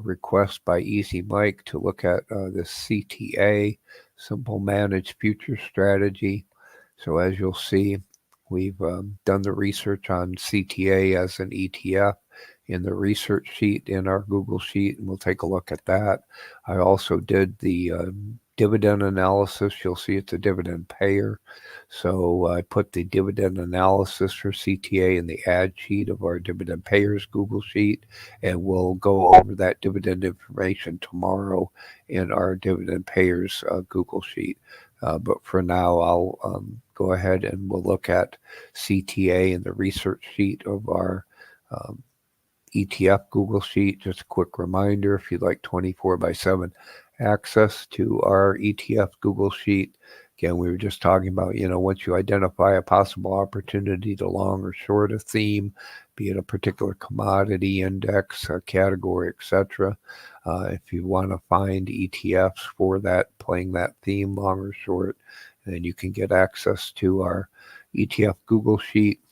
request by Easy Mike to look at this CTA, Simple Managed Futures Strategy. So as you'll see, we've done the research on CTA as an ETF in the research sheet in our Google sheet, and we'll take a look at that. I also did the dividend analysis. You'll see it's a dividend payer. So I put the dividend analysis for CTA in the add sheet of our dividend payers Google sheet, and we'll go over that dividend information tomorrow in our dividend payers Google sheet. But for now, I'll go ahead and we'll look at CTA in the research sheet of our ETF Google sheet. Just a quick reminder, if you'd like 24/7 access to our ETF Google sheet. Again, we were just talking about, once you identify a possible opportunity to long or short a theme, be it a particular commodity index, a category, etc. If you want to find ETFs for that, playing that theme, long or short, then you can get access to our ETF Google sheet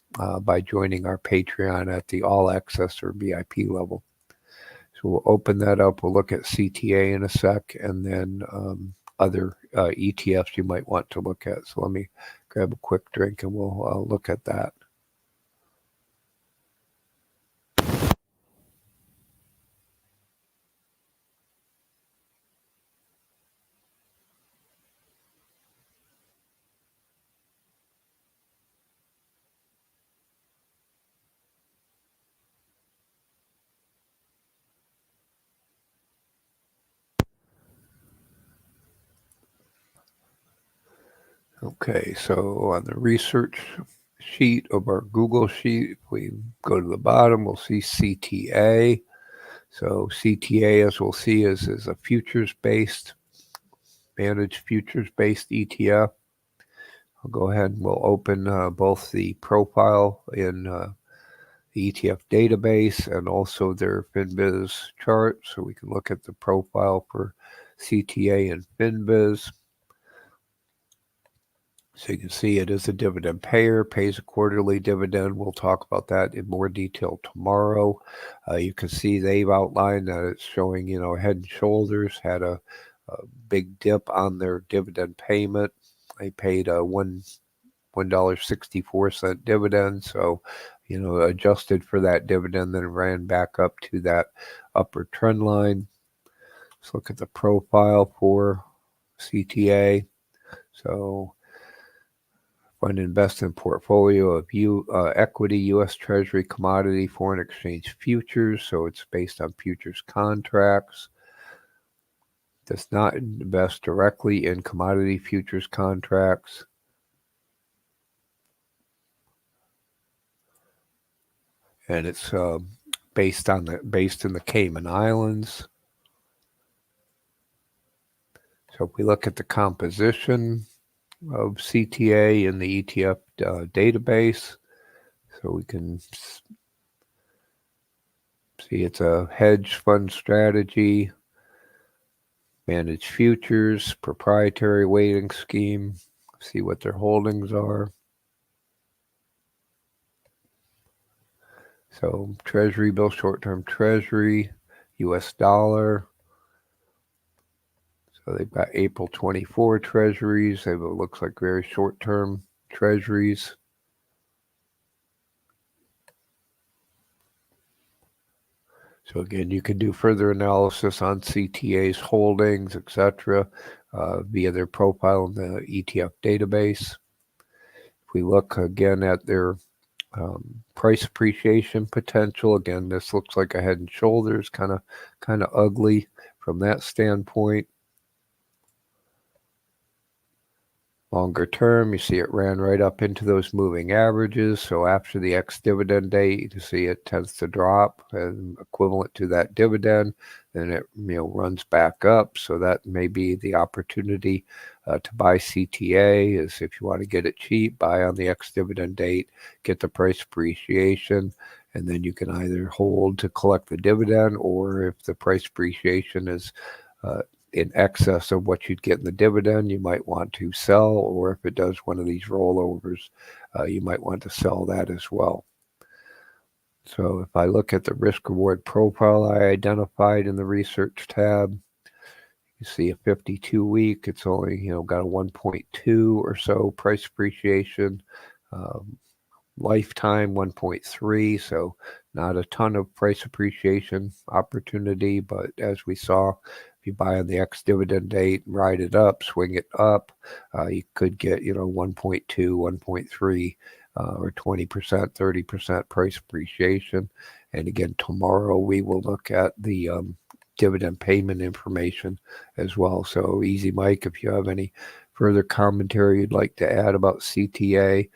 by joining our Patreon at the All Access or VIP level. So we'll open that up. We'll look at CTA in a sec, and then other ETFs you might want to look at. So let me grab a quick drink and we'll look at that. Okay, so on the research sheet of our Google sheet, if we go to the bottom, we'll see CTA. So CTA, as we'll see, is a futures-based, managed futures-based ETF. I'll go ahead and we'll open both the profile in the ETF database and also their FinBiz chart, so we can look at the profile for CTA and FinBiz. So you can see it is a dividend payer, pays a quarterly dividend. We'll talk about that in more detail tomorrow. You can see they've outlined that it's showing, Head and Shoulders had a big dip on their dividend payment. They paid a $1.64 dividend. So, adjusted for that dividend, then ran back up to that upper trend line. Let's look at the profile for CTA. So, fund invest in portfolio of equity, U.S. Treasury, commodity, foreign exchange futures. So it's based on futures contracts. Does not invest directly in commodity futures contracts. And it's based in the Cayman Islands. So if we look at the composition of CTA in the ETF database, so we can see it's a hedge fund strategy, managed futures, proprietary weighting scheme, see what their holdings are. So Treasury bill, short-term Treasury, US dollar. So they've got April 24 Treasuries. They have what looks like very short-term Treasuries. So again, you can do further analysis on CTA's holdings, etc., via their profile in the ETF database. If we look again at their price appreciation potential, again, this looks like a Head and Shoulders, kind of ugly from that standpoint. Longer term, you see it ran right up into those moving averages. So after the ex-dividend date, you see it tends to drop and equivalent to that dividend. Then it runs back up. So that may be the opportunity to buy CTA. Is if you want to get it cheap, buy on the ex-dividend date, get the price appreciation, and then you can either hold to collect the dividend, or if the price appreciation is in excess of what you'd get in the dividend, you might want to sell, or if it does one of these rollovers, you might want to sell that as well. So if I look at the risk reward profile I identified in the research tab, you see a 52 week, it's only, got a 1.2 or so price appreciation. Lifetime 1.3, so not a ton of price appreciation opportunity, but as we saw, if you buy on the ex-dividend date, ride it up, swing it up, you could get 1.2, 1.3, or 20%, 30% price appreciation. And again, tomorrow we will look at the dividend payment information as well. So Easy Mike, if you have any further commentary you'd like to add about CTA,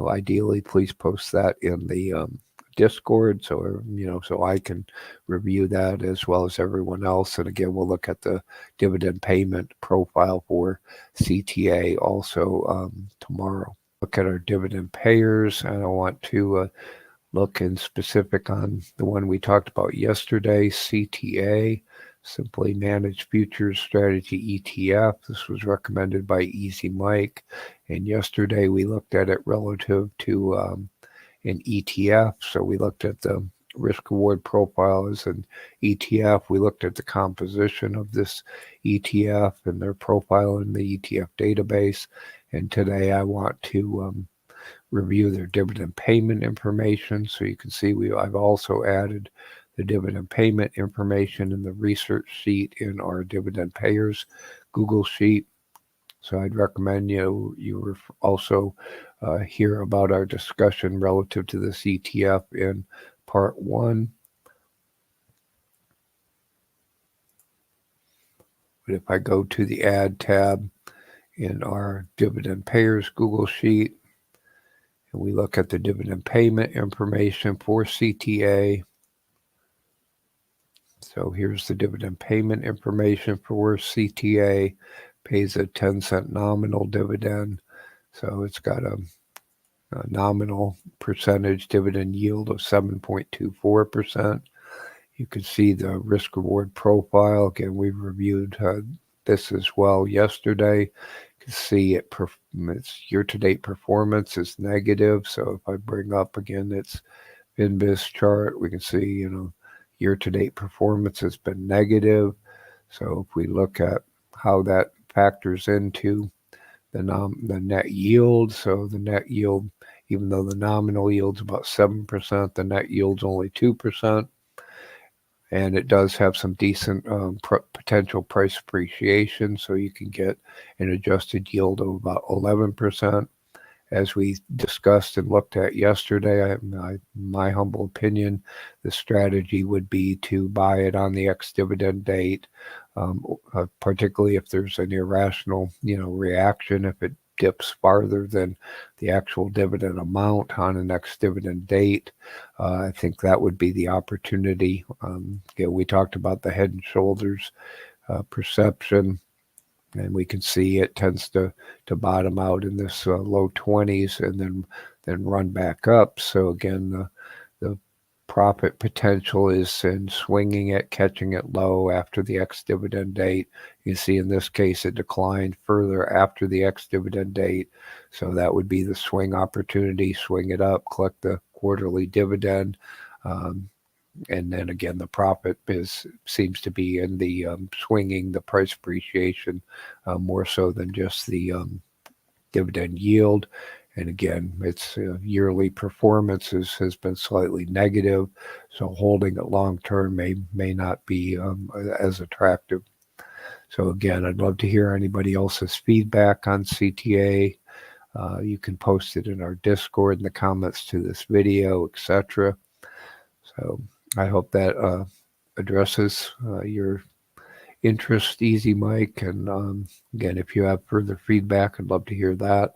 ideally please post that in the Discord, so I can review that as well as everyone else. And again, we'll look at the dividend payment profile for CTA also tomorrow. Look at our dividend payers, and I want to look in specific on the one we talked about yesterday, CTA, simply Managed Futures Strategy ETF. This was recommended by Easy Mike, and yesterday we looked at it relative to an ETF. So we looked at the risk reward profile as an ETF. We looked at the composition of this ETF and their profile in the ETF database. And today I want to review their dividend payment information. So you can see I've also added the dividend payment information in the research sheet in our dividend payers Google sheet. So I'd recommend you also hear about our discussion relative to this ETF in part 1. But if I go to the Add tab in our dividend payers Google sheet, and we look at the dividend payment information for CTA. So here's the dividend payment information for CTA. Pays a 10-cent nominal dividend. So it's got a nominal percentage dividend yield of 7.24%. You can see the risk reward profile. Again, we reviewed this as well yesterday. You can see its year-to-date performance is negative. So if I bring up again its Finviz chart, we can see, year-to-date performance has been negative. So if we look at how that factors into the net yield, so the net yield, even though the nominal yield's about 7%, the net yield's only 2%. And it does have some decent potential price appreciation, so you can get an adjusted yield of about 11%. As we discussed and looked at yesterday, my humble opinion, the strategy would be to buy it on the ex-dividend date, particularly if there's an irrational, reaction, if it dips farther than the actual dividend amount on an ex-dividend date. I think that would be the opportunity. We talked about the head and shoulders perception, and we can see it tends to bottom out in this low 20s and then run back up. So again, the profit potential is in swinging it, catching it low after the ex-dividend date. You see in this case it declined further after the ex-dividend date. So that would be the swing opportunity. Swing it up, collect the quarterly dividend. And then again, the profit seems to be in the swinging the price appreciation more so than just the dividend yield. And again, its yearly performance has been slightly negative, so holding it long term may not be as attractive. So again, I'd love to hear anybody else's feedback on CTA. You can post it in our Discord in the comments to this video, etc. So I hope that addresses your interest, Easy Mike. And again, if you have further feedback, I'd love to hear that.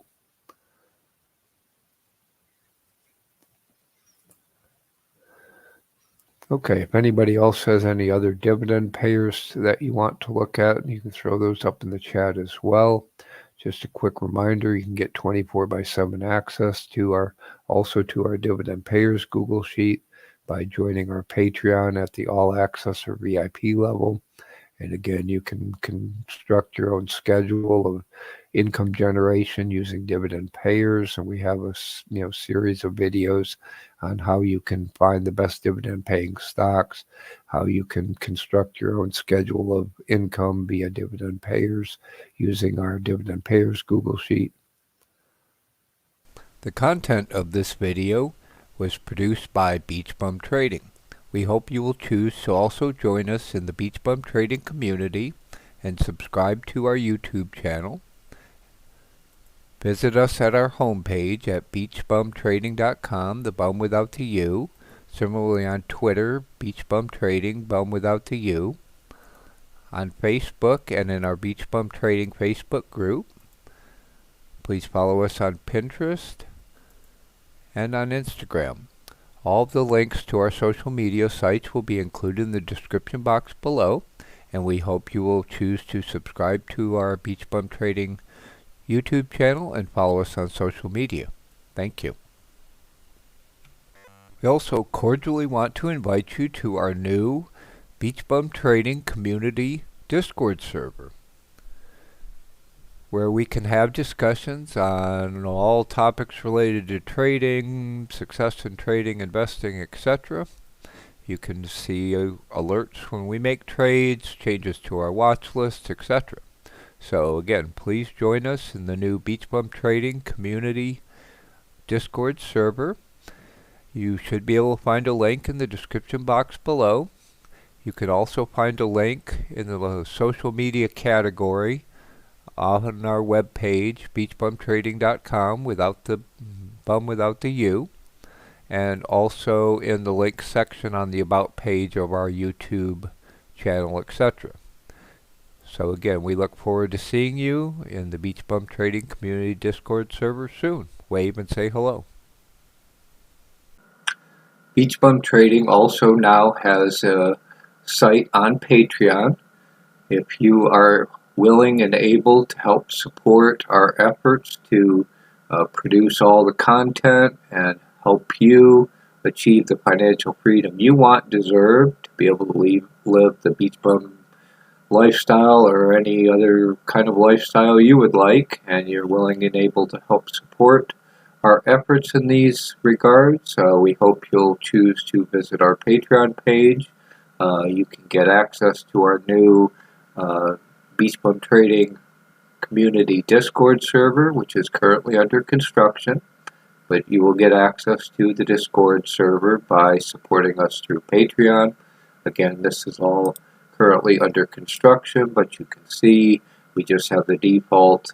Okay, if anybody else has any other dividend payers that you want to look at, you can throw those up in the chat as well. Just a quick reminder, you can get 24/7 access to our dividend payers Google sheet by joining our Patreon at the all access or VIP level. And again, you can construct your own schedule of income generation using dividend payers, and we have a series of videos on how you can find the best dividend paying stocks, how you can construct your own schedule of income via dividend payers using our dividend payers Google sheet. The content of this video was produced by BeachBum Trading. We hope you will choose to also join us in the BeachBum Trading community and subscribe to our YouTube channel. Visit us at our homepage at beachbumtrading.com, the bum without the U. Similarly on Twitter, BeachBum Trading, bum without the U. On Facebook and in our BeachBum Trading Facebook group. Please follow us on Pinterest and on Instagram. All of the links to our social media sites will be included in the description box below, and we hope you will choose to subscribe to our BeachBum Trading YouTube channel and follow us on social media. Thank you. We also cordially want to invite you to our new BeachBum Trading Community Discord server, where we can have discussions on all topics related to trading, success in trading, investing, etc. You can see alerts when we make trades, changes to our watch lists, etc. So again, please join us in the new BeachBum Trading Community Discord server. You should be able to find a link in the description box below. You can also find a link in the social media category on our webpage, beachbumtrading.com, without the bum without the U, and also in the links section on the About page of our YouTube channel, etc. So again, we look forward to seeing you in the BeachBum Trading Community Discord server soon. Wave and say hello. BeachBum Trading also now has a site on Patreon. If you are willing and able to help support our efforts to produce all the content and help you achieve the financial freedom you want, deserve, to be able to live the BeachBum lifestyle or any other kind of lifestyle you would like, and you're willing and able to help support our efforts in these regards, we hope you'll choose to visit our Patreon page. You can get access to our new BeachBum Trading Community Discord server, which is currently under construction, but you will get access to the Discord server by supporting us through Patreon. Again, this is all currently under construction, but you can see we just have the default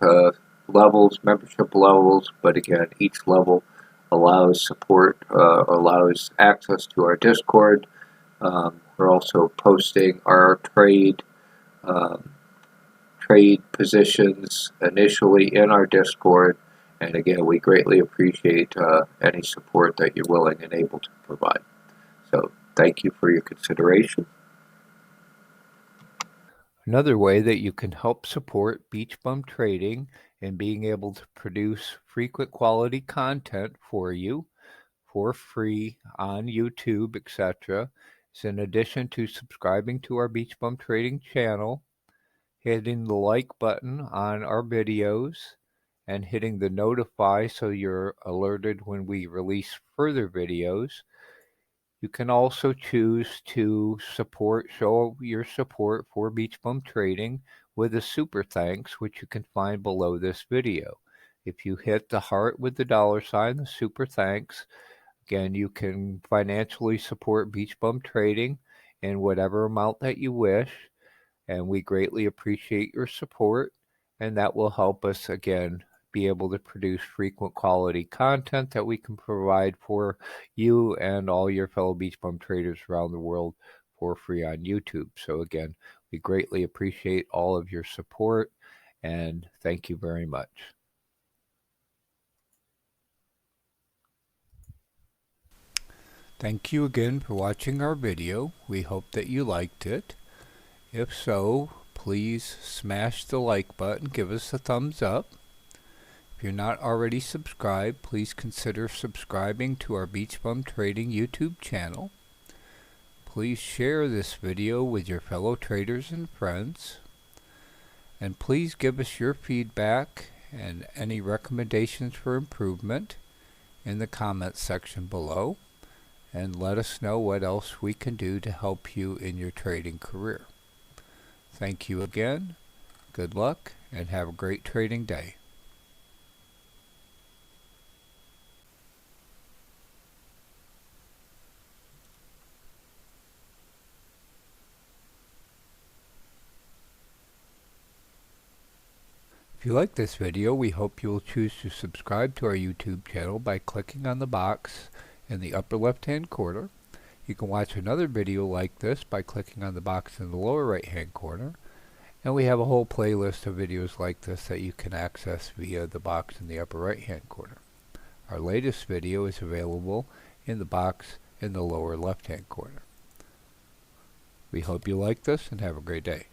levels, membership levels, but again, each level allows support, allows access to our Discord. We're also posting our trade positions initially in our Discord, and again, we greatly appreciate any support that you're willing and able to provide. So thank you for your consideration. Another way that you can help support BeachBum Trading and being able to produce frequent quality content for you for free on YouTube, etc., is in addition to subscribing to our BeachBum Trading channel, hitting the like button on our videos, and hitting the notify so you're alerted when we release further videos. You can also choose to show your support for BeachBum Trading with a super thanks, which you can find below this video. If you hit the heart with the $sign, the super thanks, again, you can financially support BeachBum Trading in whatever amount that you wish, and we greatly appreciate your support, and that will help us, again, be able to produce frequent quality content that we can provide for you and all your fellow BeachBum traders around the world for free on YouTube. So again, we greatly appreciate all of your support, and thank you very much. Thank you again for watching our video. We hope that you liked it. If so, please smash the like button, give us a thumbs up. If you're not already subscribed, please consider subscribing to our BeachBum Trading YouTube channel. Please share this video with your fellow traders and friends. And please give us your feedback and any recommendations for improvement in the comments section below. And let us know what else we can do to help you in your trading career. Thank you again. Good luck and have a great trading day. If you like this video, we hope you will choose to subscribe to our YouTube channel by clicking on the box in the upper left hand corner. You can watch another video like this by clicking on the box in the lower right hand corner. And we have a whole playlist of videos like this that you can access via the box in the upper right hand corner. Our latest video is available in the box in the lower left hand corner. We hope you like this and have a great day.